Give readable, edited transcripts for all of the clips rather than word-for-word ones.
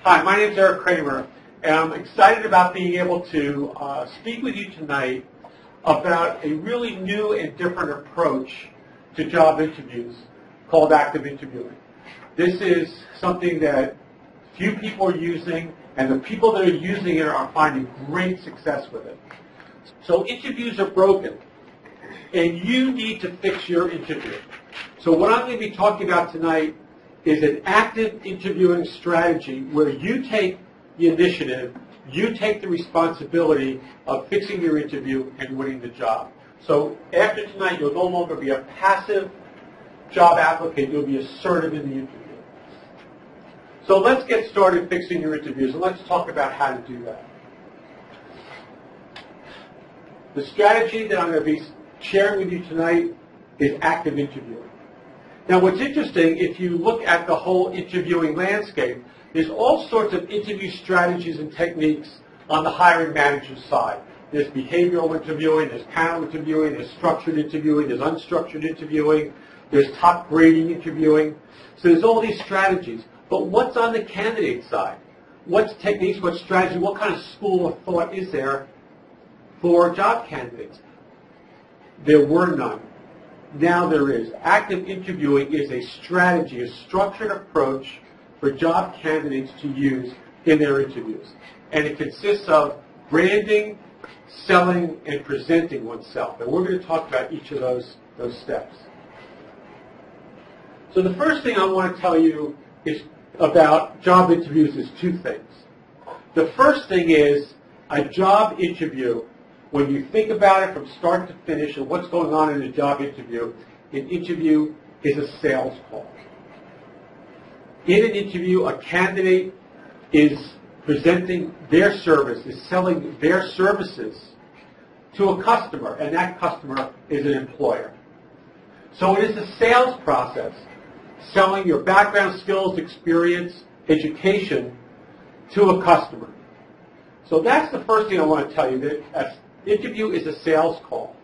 Hi, my name is Eric Kramer, and I'm excited about being able to speak with you tonight about a really new and different approach to job interviews called active interviewing. This is something that few people are using, and the people that are using it are finding great success with it. So interviews are broken, and you need to fix your interview. So what I'm going to be talking about tonight is an active interviewing strategy where you take the initiative, you take the responsibility of fixing your interview and winning the job. So after tonight, you'll no longer be a passive job applicant, you'll be assertive in the interview. So let's get started fixing your interviews, and let's talk about how to do that. The strategy that I'm going to be sharing with you tonight is active interviewing. Now what's interesting, if you look at the whole interviewing landscape, there's all sorts of interview strategies and techniques on the hiring manager's side. There's behavioral interviewing, there's panel interviewing, there's structured interviewing, there's unstructured interviewing, there's top grading interviewing. So there's all these strategies. But what's on the candidate side? What's techniques, what strategy, what kind of school of thought is there for job candidates? There were none. Now there is. Active interviewing is a strategy, a structured approach for job candidates to use in their interviews. And it consists of branding, selling, and presenting oneself. And we're going to talk about each of those steps. So the first thing I want to tell you is about job interviews is two things. The first thing is a job interview. When you think about it from start to finish and what's going on in a job interview, an interview is a sales call. In an interview, a candidate is presenting their service, is selling their services to a customer, and that customer is an employer. So it is a sales process, selling your background, skills, experience, education to a customer. So that's the first thing I want to tell you, that interview is a sales call.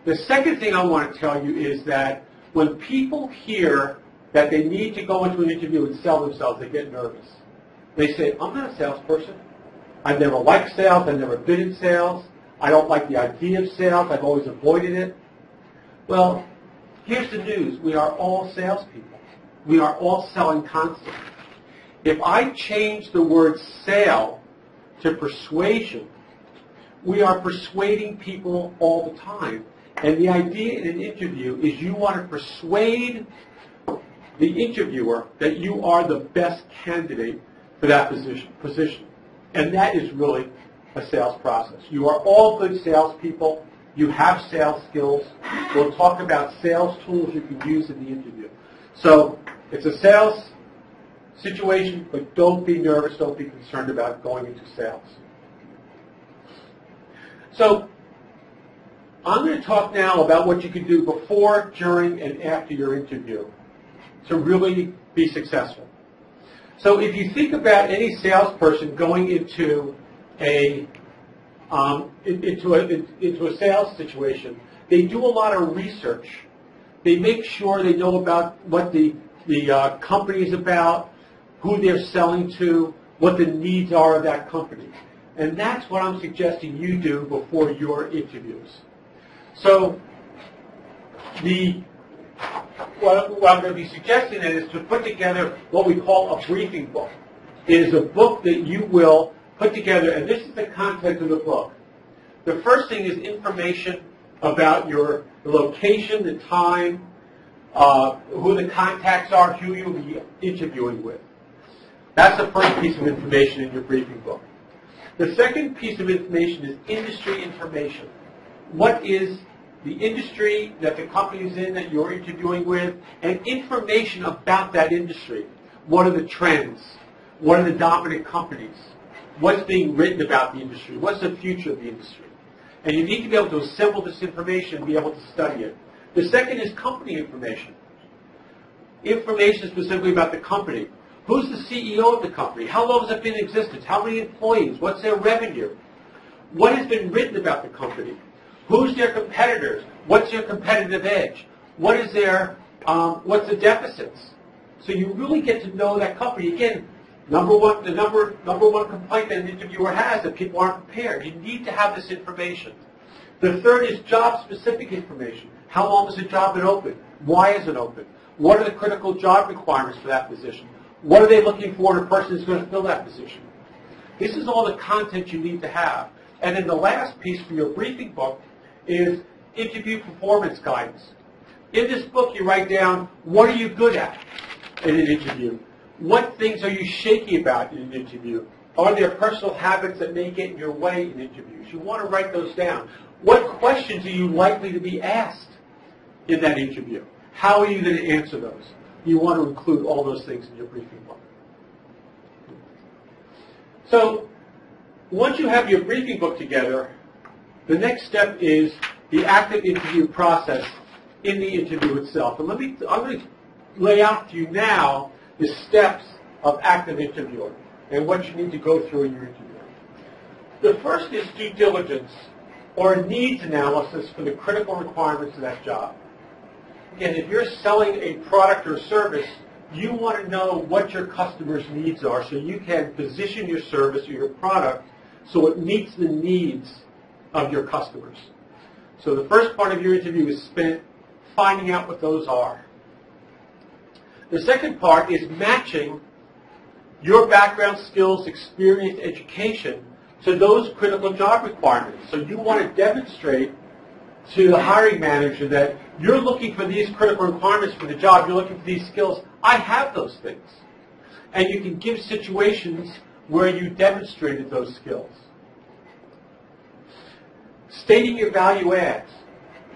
The second thing I want to tell you is that when people hear that they need to go into an interview and sell themselves, they get nervous. They say, I'm not a salesperson. I've never liked sales. I've never been in sales. I don't like the idea of sales. I've always avoided it. Well, here's the news. We are all salespeople. We are all selling constantly. If I change the word sale to persuasion, we are persuading people all the time. And the idea in an interview is you want to persuade the interviewer that you are the best candidate for that position. And that is really a sales process. You are all good salespeople. You have sales skills. We'll talk about sales tools you can use in the interview. So it's a sales situation, but don't be nervous. Don't be concerned about going into sales. So I'm going to talk now about what you can do before, during, and after your interview to really be successful. So if you think about any salesperson going into a sales situation, they do a lot of research. They make sure they know about what the company is about, who they're selling to, what the needs are of that company. And that's what I'm suggesting you do before your interviews. So what I'm going to be suggesting then is to put together what we call a briefing book. It is a book that you will put together, and this is the content of the book. The first thing is information about the location, the time, who the contacts are, who you'll be interviewing with. That's the first piece of information in your briefing book. The second piece of information is industry information. What is the industry that the company is in that you're interviewing with, and information about that industry. What are the trends? What are the dominant companies? What's being written about the industry? What's the future of the industry? And you need to be able to assemble this information and be able to study it. The second is company information. Information specifically about the company. Who's the CEO of the company? How long has it been in existence? How many employees? What's their revenue? What has been written about the company? Who's their competitors? What's their competitive edge? What is what's the deficits? So you really get to know that company. Again, The number one complaint that an interviewer has that people aren't prepared. You need to have this information. The third is job-specific information. How long has the job been open? Why is it open? What are the critical job requirements for that position? What are they looking for in a person who's going to fill that position? This is all the content you need to have. And then the last piece for your briefing book is interview performance guidance. In this book, you write down, what are you good at in an interview? What things are you shaky about in an interview? Are there personal habits that may get in your way in interviews? You want to write those down. What questions are you likely to be asked in that interview? How are you going to answer those? You want to include all those things in your briefing book. So once you have your briefing book together, the next step is the active interview process in the interview itself. And I'm going to lay out to you now the steps of active interviewing and what you need to go through in your interview. The first is due diligence or needs analysis for the critical requirements of that job. Again, if you're selling a product or service, you want to know what your customers' needs are so you can position your service or your product so it meets the needs of your customers. So the first part of your interview is spent finding out what those are. The second part is matching your background, skills, experience, education to those critical job requirements. So you want to demonstrate to the hiring manager that you're looking for these critical requirements for the job, you're looking for these skills. I have those things. And you can give situations where you demonstrated those skills. Stating your value adds.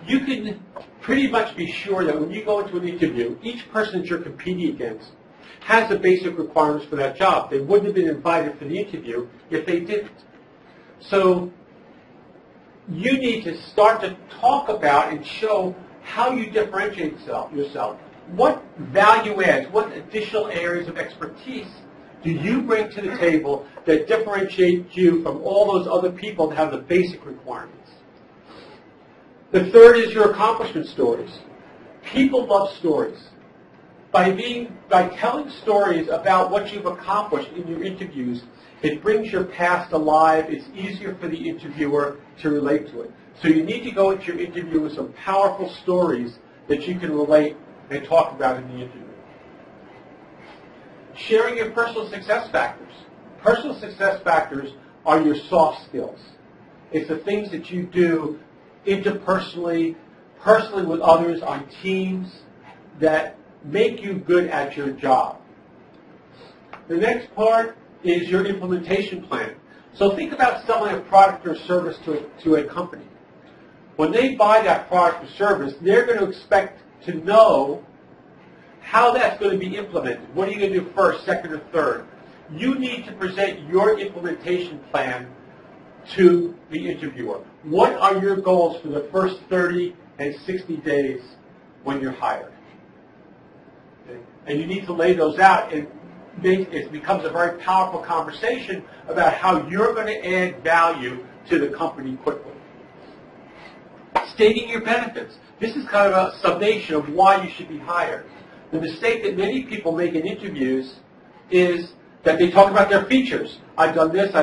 You can pretty much be sure that when you go into an interview, each person that you're competing against has the basic requirements for that job. They wouldn't have been invited for the interview if they didn't. So you need to start to talk about and show how you differentiate yourself. What value adds, what additional areas of expertise do you bring to the table that differentiate you from all those other people that have the basic requirements? The third is your accomplishment stories. People love stories. By telling stories about what you've accomplished in your interviews, it brings your past alive. It's easier for the interviewer to relate to it. So you need to go into your interview with some powerful stories that you can relate and talk about in the interview. Sharing your personal success factors. Personal success factors are your soft skills. It's the things that you do interpersonally, personally with others, on teams, that make you good at your job. The next part is your implementation plan. So think about selling a product or service to a company. When they buy that product or service, they're going to expect to know how that's going to be implemented. What are you going to do first, second, or third? You need to present your implementation plan to the interviewer. What are your goals for the first 30 and 60 days when you're hired? Okay. And you need to lay those out, and it becomes a very powerful conversation about how you're going to add value to the company quickly. Stating your benefits. This is kind of a summation of why you should be hired. The mistake that many people make in interviews is that they talk about their features. I've done this, I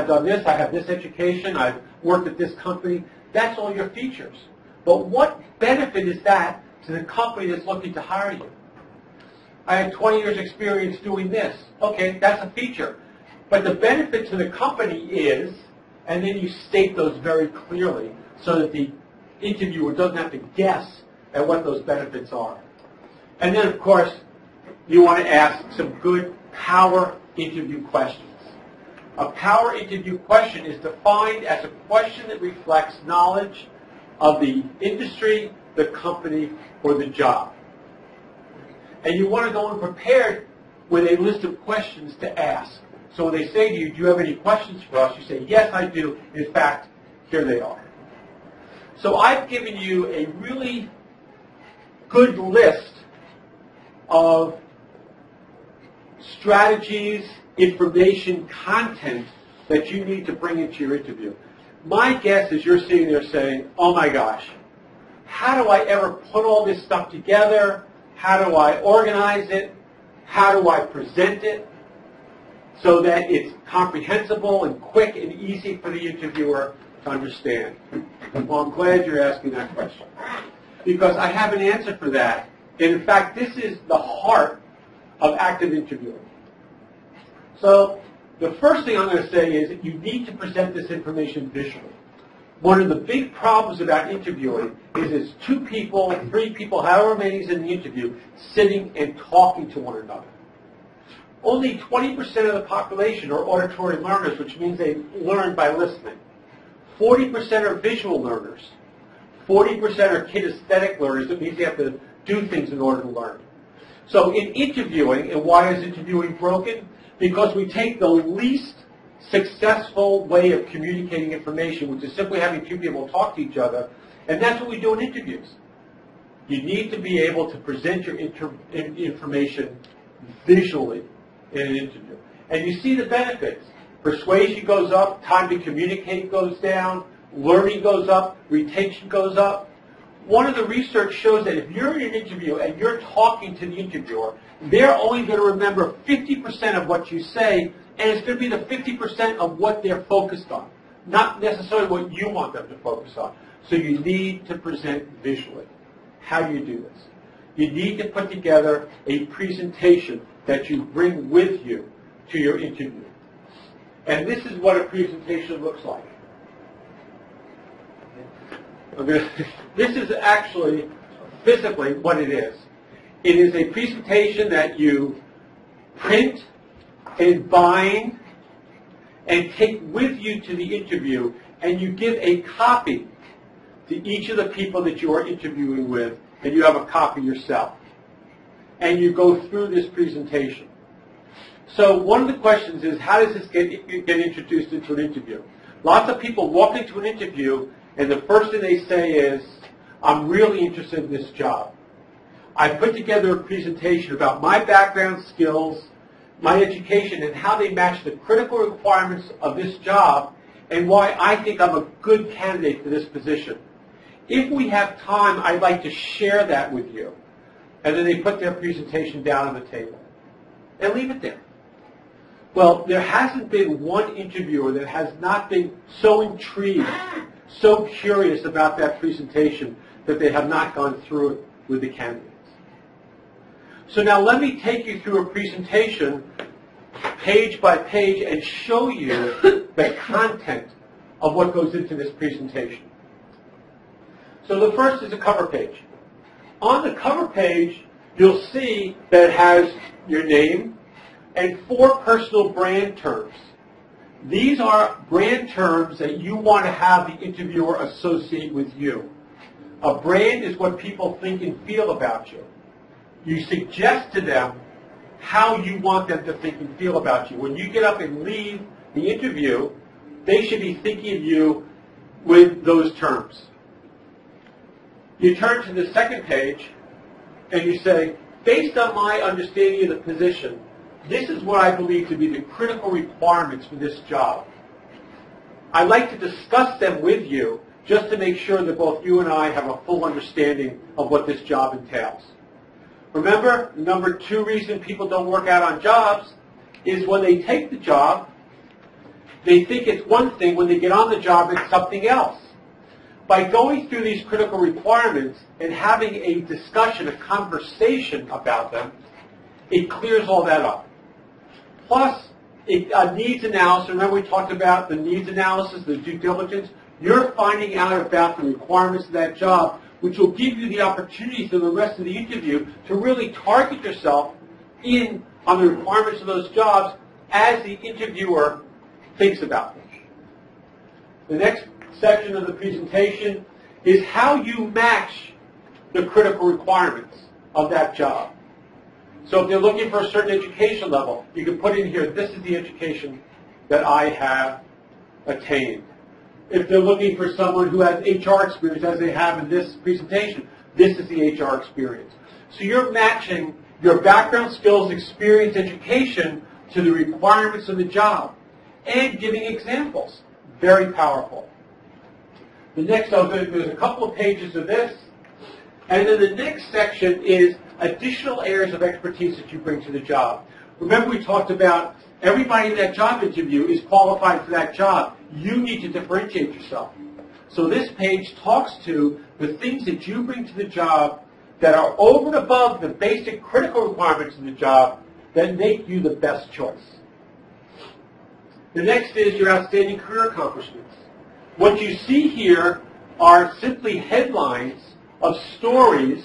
have this education, I've worked at this company. That's all your features. But what benefit is that to the company that's looking to hire you? I have 20 years experience doing this. Okay, that's a feature. But the benefit to the company is, and then you state those very clearly so that the interviewer doesn't have to guess at what those benefits are. And then, of course, you want to ask some good power interview questions. A power interview question is defined as a question that reflects knowledge of the industry, the company, or the job. And you want to go in prepared with a list of questions to ask. So when they say to you, do you have any questions for us? You say, yes, I do. In fact, here they are. So I've given you a really good list of strategies, information, content that you need to bring into your interview. My guess is you're sitting there saying, oh my gosh, how do I ever put all this stuff together? How do I organize it? How do I present it? so that it's comprehensible and quick and easy for the interviewer to understand? Well, I'm glad you're asking that question, because I have an answer for that. And in fact, this is the heart of active interviewing. So the first thing I'm going to say is that you need to present this information visually. One of the big problems about interviewing is it's 2 people, 3 people, however many is in the interview, sitting and talking to one another. Only 20% of the population are auditory learners, which means they learn by listening. 40% are visual learners. 40% are kinesthetic learners. That means they have to do things in order to learn. So in interviewing, and why is interviewing broken? Because we take the least successful way of communicating information, which is simply having 2 people talk to each other, and that's what we do in interviews. You need to be able to present your information visually in an interview. And you see the benefits. Persuasion goes up, time to communicate goes down, learning goes up, retention goes up. One of the research shows that if you're in an interview and you're talking to the interviewer, they're only going to remember 50% of what you say, and it's going to be the 50% of what they're focused on, not necessarily what you want them to focus on. So you need to present visually. How do you do this? You need to put together a presentation that you bring with you to your interview. And this is what a presentation looks like. This is actually physically what it is. It is a presentation that you print and bind and take with you to the interview, and you give a copy to each of the people that you are interviewing with, and you have a copy yourself. And you go through this presentation. So one of the questions is, how does this get introduced into an interview? Lots of people walk into an interview, and the first thing they say is, I'm really interested in this job. I put together a presentation about my background, skills, my education, and how they match the critical requirements of this job, and why I think I'm a good candidate for this position. If we have time, I'd like to share that with you. And then they put their presentation down on the table and leave it there. Well, there hasn't been one interviewer that has not been so intrigued, so curious about that presentation that they have not gone through it with the candidates. So now let me take you through a presentation page by page and show you the content of what goes into this presentation. So the first is a cover page. On the cover page, you'll see that it has your name and 4 personal brand terms. These are brand terms that you want to have the interviewer associate with you. A brand is what people think and feel about you. You suggest to them how you want them to think and feel about you. When you get up and leave the interview, they should be thinking of you with those terms. You turn to the second page and you say, based on my understanding of the position, this is what I believe to be the critical requirements for this job. I'd like to discuss them with you just to make sure that both you and I have a full understanding of what this job entails. Remember, the number 2 reason people don't work out on jobs is when they take the job, they think it's one thing. When they get on the job, it's something else. By going through these critical requirements and having a discussion, a conversation about them, it clears all that up. Plus, a needs analysis. Remember we talked about the needs analysis, the due diligence. You're finding out about the requirements of that job, which will give you the opportunity for the rest of the interview to really target yourself in on the requirements of those jobs as the interviewer thinks about them. The next section of the presentation is how you match the critical requirements of that job. So if they're looking for a certain education level, you can put in here, this is the education that I have attained. If they're looking for someone who has HR experience, as they have in this presentation, this is the HR experience. So you're matching your background, skills, experience, education to the requirements of the job and giving examples. Very powerful. The next, there's a couple of pages of this. And then the next section is additional areas of expertise that you bring to the job. Remember we talked about Everybody in that job interview is qualified for that job. You need to differentiate yourself. So this page talks to the things that you bring to the job that are over and above the basic critical requirements of the job that make you the best choice. The next is your outstanding career accomplishments. What you see here are simply headlines of stories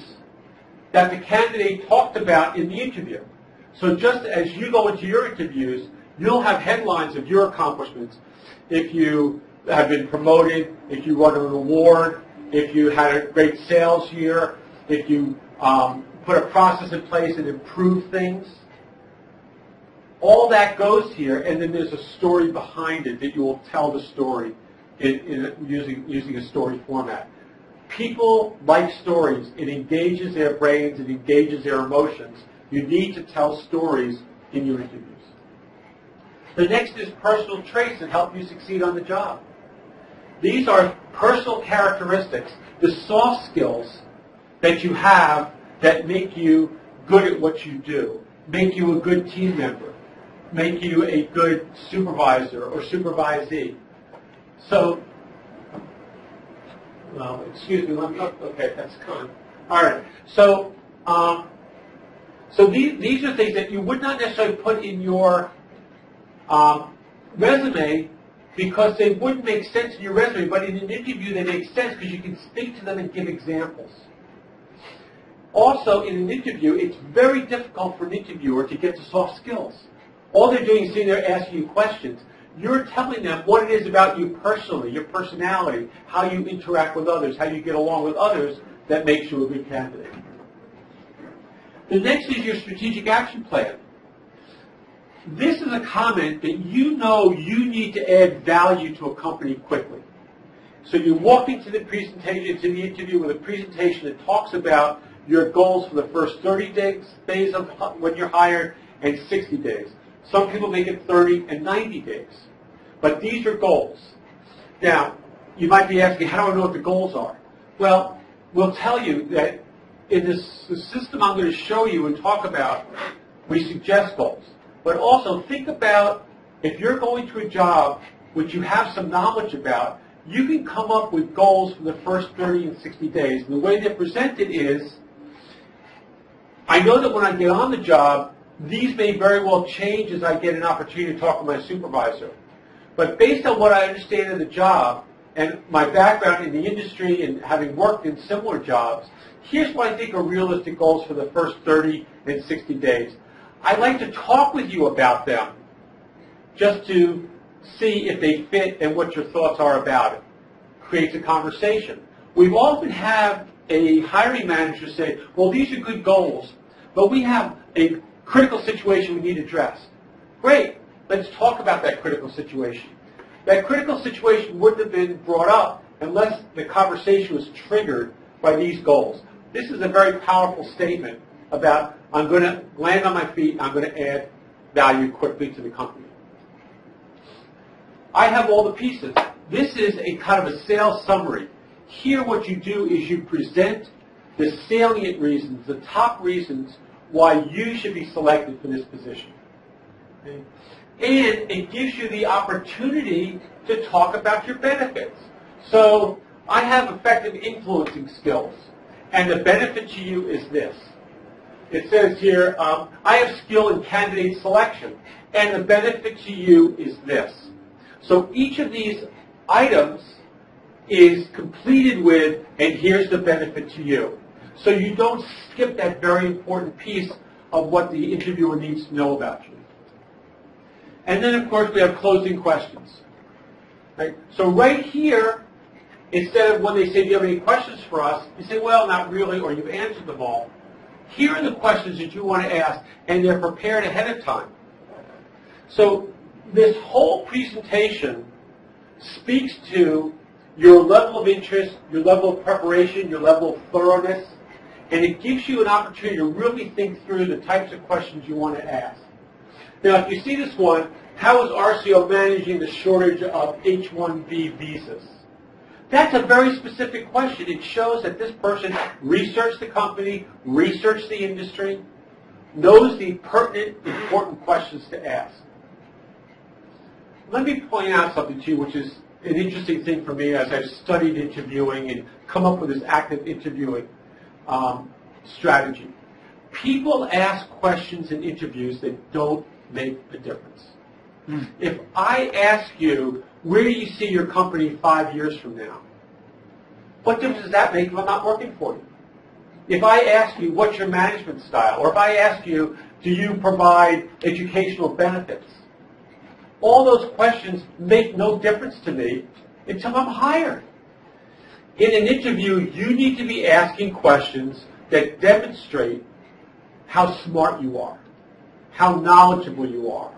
that the candidate talked about in the interview. So just as you go into your interviews, you'll have headlines of your accomplishments. If you have been promoted, if you won an award, if you had a great sales year, if you put a process in place and improved things. All that goes here, and then there's a story behind it that you will tell the story using a story format. People like stories. It engages their brains. It engages their emotions. You need to tell stories in your interviews. The next is personal traits that help you succeed on the job. These are personal characteristics, the soft skills that you have that make you good at what you do, make you a good team member, make you a good supervisor or supervisee. So, well, excuse me, okay, that's gone. All right, so these are things that you would not necessarily put in your resume because they wouldn't make sense in your resume, but in an interview they make sense because you can speak to them and give examples. Also, in an interview, it's very difficult for an interviewer to get to soft skills. All they're doing is sitting there asking you questions. You're telling them what it is about you personally, your personality, how you interact with others, how you get along with others that makes you a good candidate. The next is your strategic action plan. This is a comment that you know you need to add value to a company quickly. So you walk into the presentation, to the interview with a presentation that talks about your goals for the first 30 days of when you're hired and 60 days. Some people make it 30 and 90 days. But these are goals. Now, you might be asking, how do I know what the goals are? Well, we'll tell you that in the system I'm going to show you and talk about, we suggest goals. But also think about if you're going to a job which you have some knowledge about, you can come up with goals for the first 30 and 60 days. And the way they're presented is, I know that when I get on the job, these may very well change as I get an opportunity to talk to my supervisor. But based on what I understand of the job and my background in the industry and having worked in similar jobs, here's what I think are realistic goals for the first 30 and 60 days. I'd like to talk with you about them just to see if they fit and what your thoughts are about it. Creates a conversation. We've often had a hiring manager say, well, these are good goals, but we have a critical situation we need addressed. Great. Let's talk about that critical situation. That critical situation wouldn't have been brought up unless the conversation was triggered by these goals. This is a very powerful statement about I'm going to land on my feet and I'm going to add value quickly to the company. I have all the pieces. This is a kind of a sales summary. Here what you do is you present the salient reasons, the top reasons why you should be selected for this position. Okay? And it gives you the opportunity to talk about your benefits. So I have effective influencing skills, and the benefit to you is this. It says here, I have skill in candidate selection, and the benefit to you is this. So each of these items is completed with, and here's the benefit to you. So you don't skip that very important piece of what the interviewer needs to know about you. And then, of course, we have closing questions. Right? So right here, instead of when they say, do you have any questions for us, you say, well, not really, or you've answered them all. Here are the questions that you want to ask, and they're prepared ahead of time. So this whole presentation speaks to your level of interest, your level of preparation, your level of thoroughness, and it gives you an opportunity to really think through the types of questions you want to ask. Now, if you see this one, how is RCO managing the shortage of H-1B visas? That's a very specific question. It shows that this person researched the company, researched the industry, knows the pertinent, important questions to ask. let me point out something to you, which is an interesting thing for me as I've studied interviewing and come up with this active interviewing strategy. People ask questions in interviews that don't make a difference. If I ask you, where do you see your company 5 years from now? What difference does that make if I'm not working for you? If I ask you, what's your management style? Or if I ask you, do you provide educational benefits? All those questions make no difference to me until I'm hired. In an interview, you need to be asking questions that demonstrate how smart you are, how knowledgeable you are,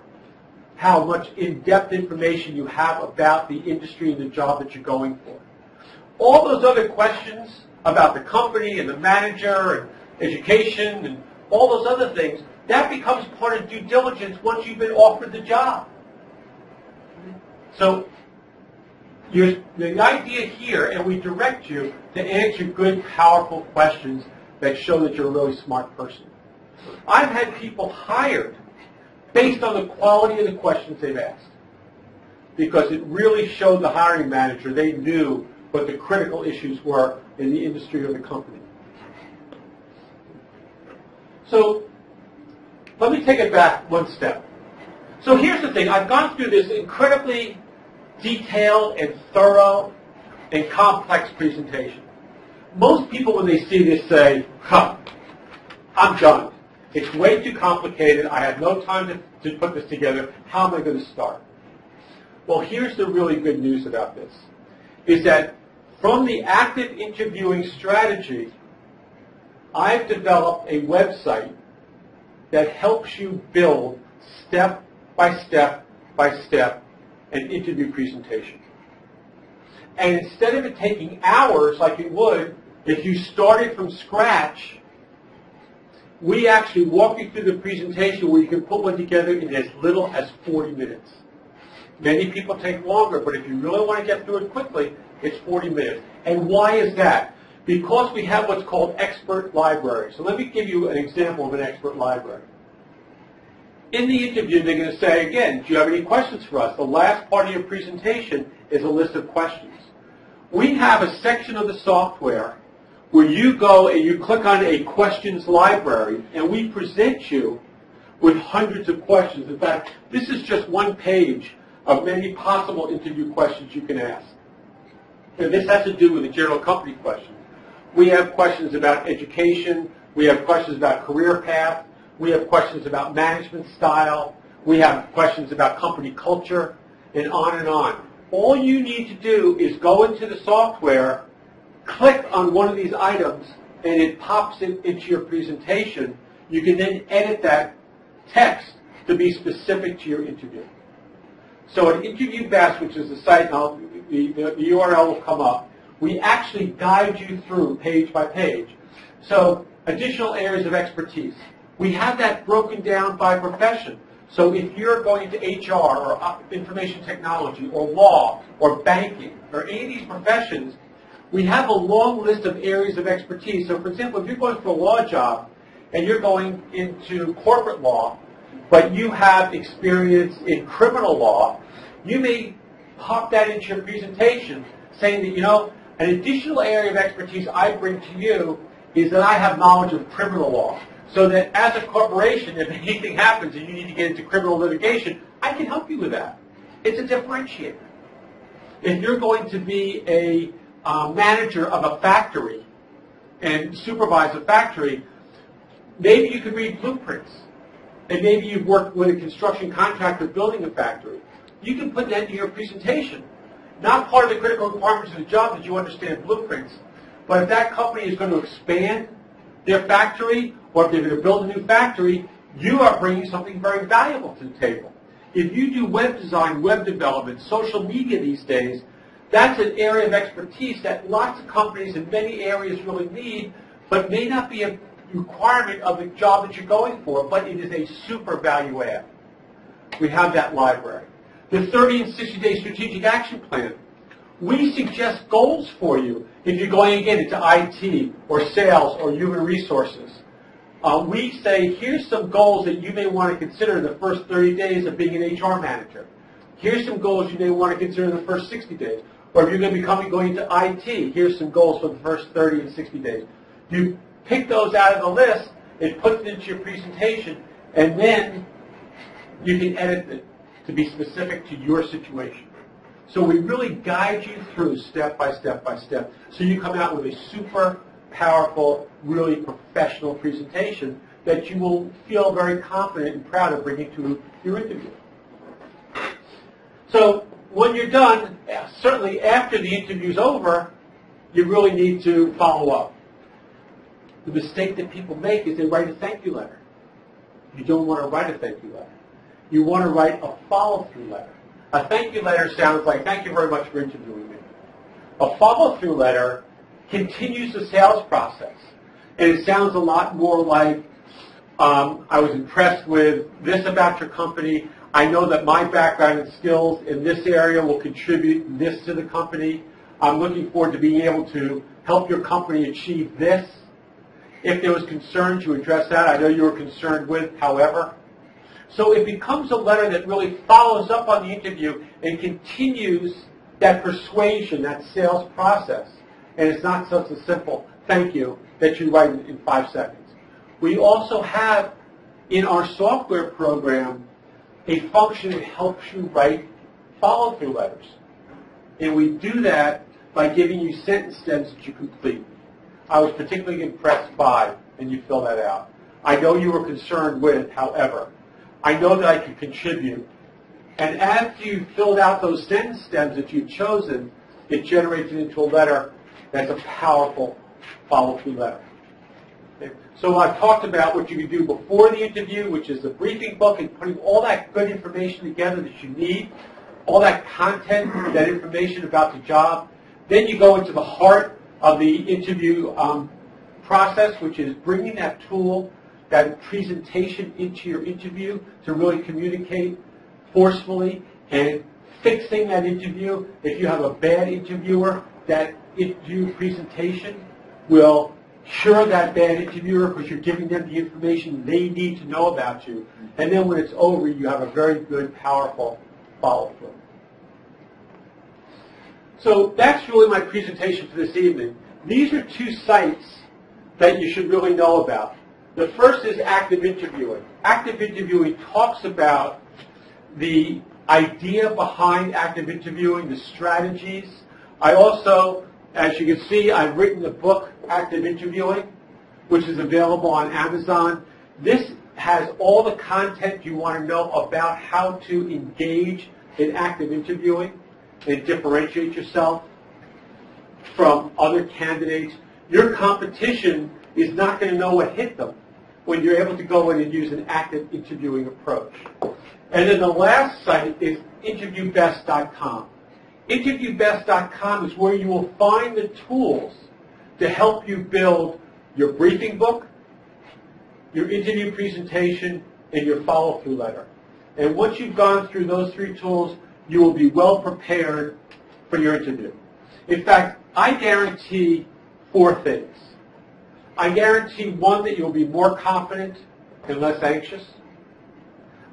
how much in-depth information you have about the industry and the job that you're going for. All those other questions about the company and the manager and education and all those other things, that becomes part of due diligence once you've been offered the job. So the idea here, and we direct you to answer good, powerful questions that show that you're a really smart person. I've had people hired based on the quality of the questions they've asked, because it really showed the hiring manager they knew what the critical issues were in the industry or the company. So let me take it back one step. So here's the thing. I've gone through this incredibly detailed and thorough and complex presentation. Most people, when they see this, say, I'm done. It's way too complicated. I have no time to put this together. How am I going to start? Well, here's the really good news about this, is that from the active interviewing strategy, I've developed a website that helps you build step by step by step an interview presentation. And instead of it taking hours like it would if you started from scratch, we actually walk you through the presentation where you can put one together in as little as 40 minutes. Many people take longer, but if you really want to get through it quickly, it's 40 minutes. And why is that? Because we have what's called expert library. So let me give you an example of an expert library. In the interview, they're going to say, again, do you have any questions for us? The last part of your presentation is a list of questions. We have a section of the software where you go and you click on a questions library, and we present you with hundreds of questions. In fact, this is just one page of many possible interview questions you can ask. And this has to do with the general company questions. We have questions about education. We have questions about career path. We have questions about management style. We have questions about company culture, and on and on. All you need to do is go into the software, click on one of these items, and it pops it into your presentation. You can then edit that text to be specific to your interview. So at Interview Best, which is the site, the URL will come up, we actually guide you through page by page. So additional areas of expertise. We have that broken down by profession. So if you're going to HR or information technology or law or banking or any of these professions, we have a long list of areas of expertise. So for example, if you're going for a law job and you're going into corporate law, but you have experience in criminal law, you may pop that into your presentation saying that, you know, an additional area of expertise I bring to you is that I have knowledge of criminal law. So that as a corporation, if anything happens and you need to get into criminal litigation, I can help you with that. It's a differentiator. If you're going to be a manager of a factory and supervise a factory, maybe you could read blueprints. And maybe you've worked with a construction contractor building a factory. You can put that into your presentation. Not part of the critical requirements of the job that you understand blueprints. But if that company is going to expand their factory, or if they're going to build a new factory, you are bringing something very valuable to the table. If you do web design, web development, social media these days, that's an area of expertise that lots of companies in many areas really need, but may not be a requirement of the job that you're going for, but it is a super value add. We have that library. The 30 and 60-day strategic action plan. We suggest goals for you if you're going, again, into IT or sales or human resources. We say, here's some goals that you may want to consider in the first 30 days of being an HR manager. Here's some goals you may want to consider in the first 60 days. Or if you're going to be going into IT, here's some goals for the first 30 and 60 days. You pick those out of the list and put them into your presentation, and then you can edit it to be specific to your situation. So we really guide you through step by step by step, so you come out with a super powerful, really professional presentation that you will feel very confident and proud of bringing to your interview. So when you're done, certainly after the interview's over, you really need to follow up. The mistake that people make is they write a thank you letter. You don't want to write a thank you letter. You want to write a follow-through letter. A thank you letter sounds like, thank you very much for interviewing me. A follow-through letter continues the sales process. And it sounds a lot more like, I was impressed with this about your company. I know that my background and skills in this area will contribute this to the company. I'm looking forward to being able to help your company achieve this. If there was concern to address that, I know you were concerned with, however. So it becomes a letter that really follows up on the interview and continues that persuasion, that sales process. And it's not such a simple thank you that you write in 5 seconds. We also have in our software program a function that helps you write follow-through letters. And we do that by giving you sentence stems that you complete. I was particularly impressed by, and you fill that out. I know you were concerned with, however. I know that I can contribute. And after you've filled out those sentence stems that you've chosen, it generates it into a letter that's a powerful follow-through letter. Okay. So I've talked about what you can do before the interview, which is the briefing book and putting all that good information together that you need, all that content, that information about the job. Then you go into the heart of the interview process, which is bringing that tool, that presentation into your interview to really communicate forcefully and fixing that interview. If you have a bad interviewer, that interview presentation will cure that bad interviewer because you're giving them the information they need to know about you. And then when it's over, you have a very good, powerful follow-through. So that's really my presentation for this evening. These are 2 sites that you should really know about. The first is Active Interviewing. Active Interviewing talks about the idea behind active interviewing, the strategies. I also, as you can see, I've written the book, Active Interviewing, which is available on Amazon. This has all the content you want to know about how to engage in active interviewing and differentiate yourself from other candidates. Your competition is not going to know what hit them when you're able to go in and use an active interviewing approach. And then the last site is interviewbest.com. Interviewbest.com is where you will find the tools to help you build your briefing book, your interview presentation, and your follow-through letter. And once you've gone through those 3 tools, you will be well prepared for your interview. In fact, I guarantee 4 things. I guarantee, 1, that you'll be more confident and less anxious.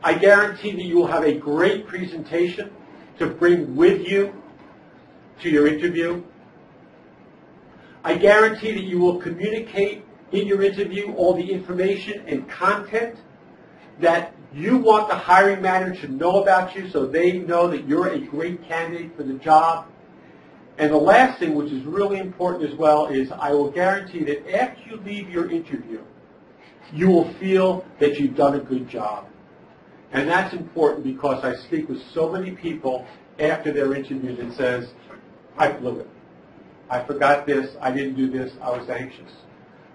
I guarantee that you will have a great presentation to bring with you to your interview. I guarantee that you will communicate in your interview all the information and content that you want the hiring manager to know about you so they know that you're a great candidate for the job. And the last thing, which is really important as well, is I will guarantee that after you leave your interview, you will feel that you've done a good job. And that's important because I speak with so many people after their interviews and says, I blew it. I forgot this. I didn't do this. I was anxious.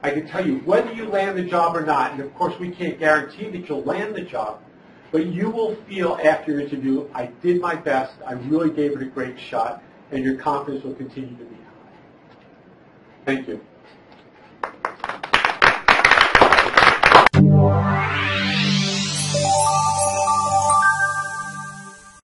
I can tell you, whether you land the job or not, and of course we can't guarantee that you'll land the job, but you will feel after your interview, I did my best. I really gave it a great shot. And your confidence will continue to be high. Thank you.